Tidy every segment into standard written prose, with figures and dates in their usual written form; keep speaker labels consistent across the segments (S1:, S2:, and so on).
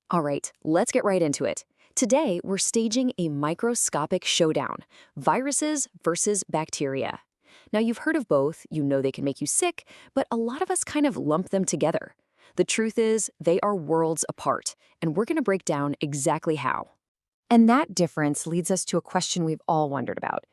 S1: All right, let's get right into it. Today, we're staging a microscopic showdown, viruses versus bacteria. Now, you've heard of both, you know they can make you sick, but a lot of us kind of lump them together. The truth is, they are worlds apart, and we're going to break down exactly how. And that difference leads us to a question we've all wondered about.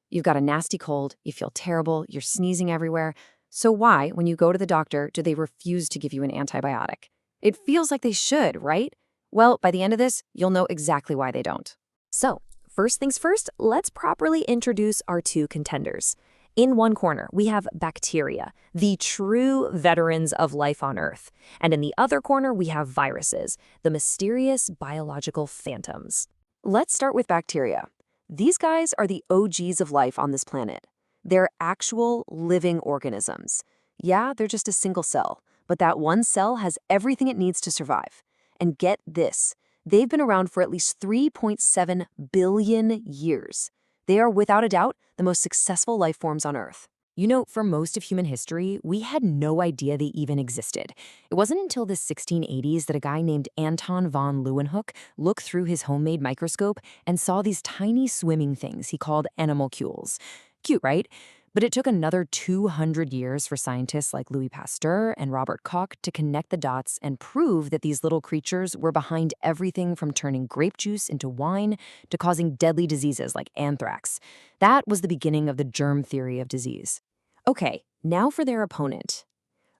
S1: You've got a nasty cold, you feel terrible, you're sneezing everywhere. So why, when you go to the doctor, do they refuse to give you an antibiotic? It feels like they should, right? Well, by the end of this, you'll know exactly why they don't.
S2: So, first things first, let's properly introduce our two contenders. In one corner, we have bacteria, the true veterans of life on Earth. And in the other corner, we have viruses, the mysterious biological phantoms.
S1: Let's start with bacteria. These guys are the OGs of life on this planet. They're actual living organisms. Yeah, they're just a single cell, but that one cell has everything it needs to survive. And get this, they've been around for at least 3.7 billion years. They are, without a doubt, the most successful life forms on Earth.
S2: You know, for most of human history, we had no idea they even existed. It wasn't until the 1680s that a guy named Anton von Leeuwenhoek looked through his homemade microscope and saw these tiny swimming things he called animalcules. Cute, right? But it took another 200 years for scientists like Louis Pasteur and Robert Koch to connect the dots and prove that these little creatures were behind everything from turning grape juice into wine to causing deadly diseases like anthrax. That was the beginning of the germ theory of disease. Okay, now for their opponent.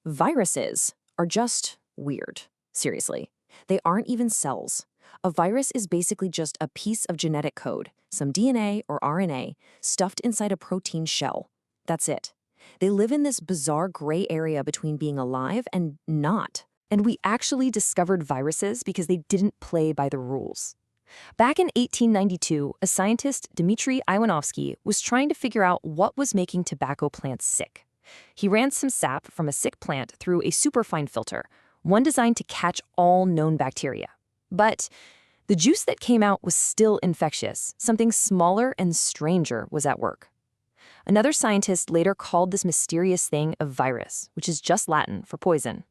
S2: Viruses are just weird. Seriously. They aren't even cells. A virus is basically just a piece of genetic code, some DNA or RNA, stuffed inside a protein shell. That's it. They live in this bizarre gray area between being alive and not. And we actually discovered viruses because they didn't play by the rules. Back in 1892, a scientist, Dmitry Ivanovsky, was trying to figure out what was making tobacco plants sick. He ran some sap from a sick plant through a superfine filter, one designed to catch all known bacteria. But the juice that came out was still infectious. Something smaller and stranger was at work. Another scientist later called this mysterious thing a virus, which is just Latin for poison.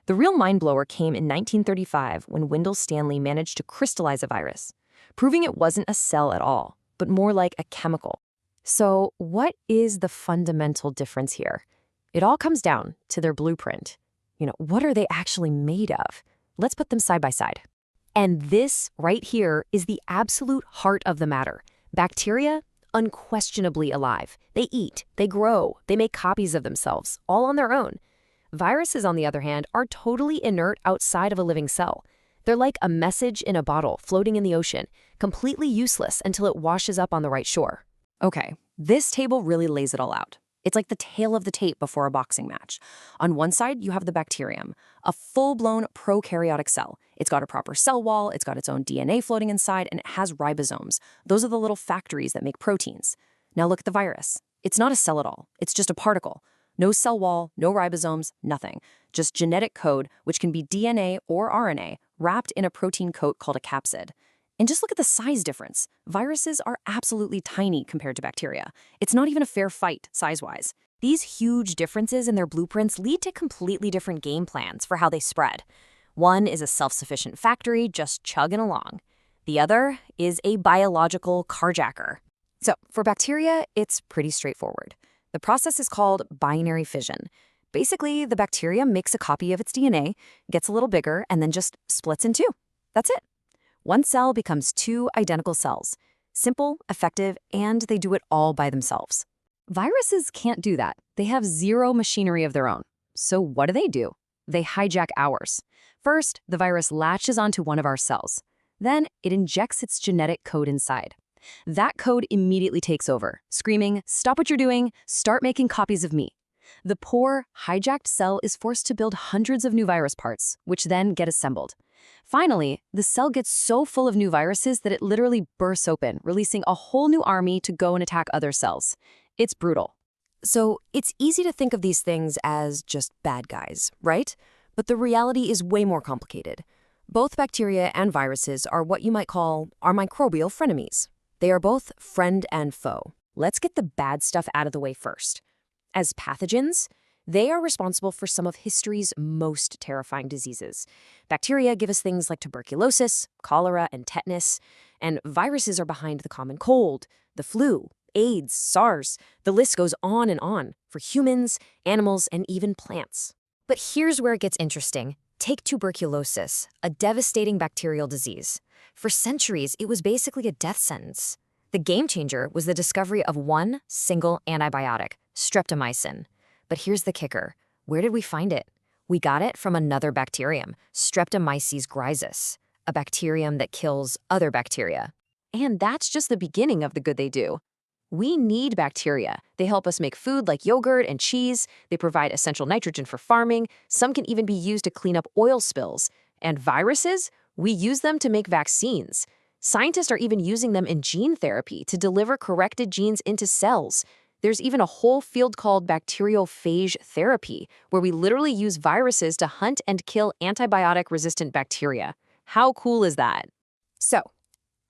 S2: The real mind-blower came in 1935 when Wendell Stanley managed to crystallize a virus, proving it wasn't a cell at all, but more like a chemical. So what is the fundamental difference here? It all comes down to their blueprint. What are they actually made of? Let's put them side by side. And this right here is the absolute heart of the matter. Bacteria, unquestionably alive. They eat, they grow, they make copies of themselves, all on their own. Viruses, on the other hand, are totally inert outside of a living cell. They're like a message in a bottle floating in the ocean, completely useless until it washes up on the right shore. Okay, this table really lays it all out. It's like the tail of the tape before a boxing match. On one side, you have the bacterium, a full-blown prokaryotic cell. It's got a proper cell wall, it's got its own DNA floating inside, and it has ribosomes. Those are the little factories that make proteins. Now look at the virus. It's not a cell at all. It's just a particle. No cell wall, no ribosomes, nothing. Just genetic code, which can be DNA or RNA, wrapped in a protein coat called a capsid. And just look at the size difference. Viruses are absolutely tiny compared to bacteria. It's not even a fair fight, size-wise. These huge differences in their blueprints lead to completely different game plans for how they spread. One is a self-sufficient factory just chugging along. The other is a biological carjacker. So, for bacteria, it's pretty straightforward. The process is called binary fission. Basically, the bacteria makes a copy of its DNA, gets a little bigger, and then just splits in two. That's it. One cell becomes two identical cells. Simple, effective, and they do it all by themselves. Viruses can't do that. They have zero machinery of their own. So what do? They hijack ours. First, the virus latches onto one of our cells. Then it injects its genetic code inside. That code immediately takes over, screaming, "Stop what you're doing, start making copies of me." The poor, hijacked cell is forced to build hundreds of new virus parts, which then get assembled. Finally, the cell gets so full of new viruses that it literally bursts open, releasing a whole new army to go and attack other cells. It's brutal. So it's easy to think of these things as just bad guys, right? But the reality is way more complicated. Both bacteria and viruses are what you might call our microbial frenemies. They are both friend and foe. Let's get the bad stuff out of the way first. As pathogens,
S1: They are responsible for some of history's most terrifying diseases. Bacteria give us things like tuberculosis, cholera, and tetanus, and viruses are behind the common cold, the flu, AIDS, SARS. The list goes on and on for humans, animals, and even plants. But here's where it gets interesting. Take tuberculosis, a devastating bacterial disease. For centuries, it was basically a death sentence. The game changer was the discovery of one single antibiotic, streptomycin. But here's the kicker. Where did we find it? We got it from another bacterium, Streptomyces griseus, a bacterium that kills other bacteria. And that's just the beginning of the good they do. We need bacteria. They help us make food like yogurt and cheese. They provide essential nitrogen for farming. Some can even be used to clean up oil spills. And viruses? We use them to make vaccines. Scientists are even using them in gene therapy to deliver corrected genes into cells. There's even a whole field called bacteriophage therapy, where we literally use viruses to hunt and kill antibiotic-resistant bacteria. How cool is that? So,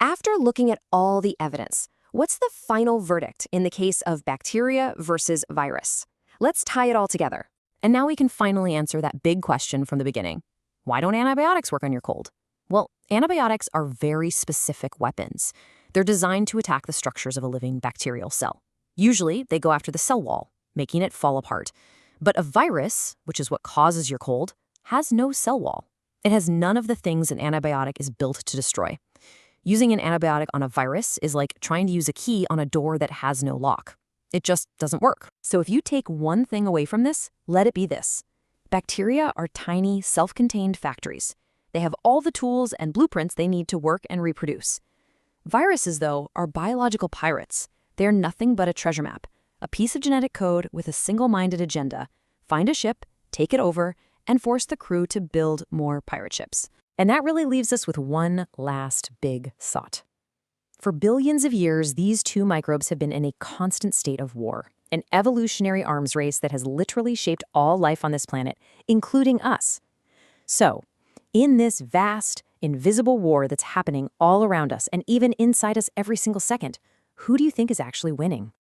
S1: after looking at all the evidence, what's the final verdict in the case of bacteria versus virus? Let's tie it all together.
S2: And now we can finally answer that big question from the beginning. Why don't antibiotics work on your cold? Well, antibiotics are very specific weapons. They're designed to attack the structures of a living bacterial cell. Usually, they go after the cell wall, making it fall apart. But a virus, which is what causes your cold, has no cell wall. It has none of the things an antibiotic is built to destroy. Using an antibiotic on a virus is like trying to use a key on a door that has no lock. It just doesn't work. So if you take one thing away from this, let it be this. Bacteria are tiny, self-contained factories. They have all the tools and blueprints they need to work and reproduce. Viruses, though, are biological pirates. They're nothing but a treasure map, a piece of genetic code with a single-minded agenda. Find a ship, take it over, and force the crew to build more pirate ships. And that really leaves us with one last big thought. For billions of years, these two microbes have been in a constant state of war, an evolutionary arms race that has literally shaped all life on this planet, including us. So, in this vast, invisible war that's happening all around us and even inside us every single second, who do you think is actually winning?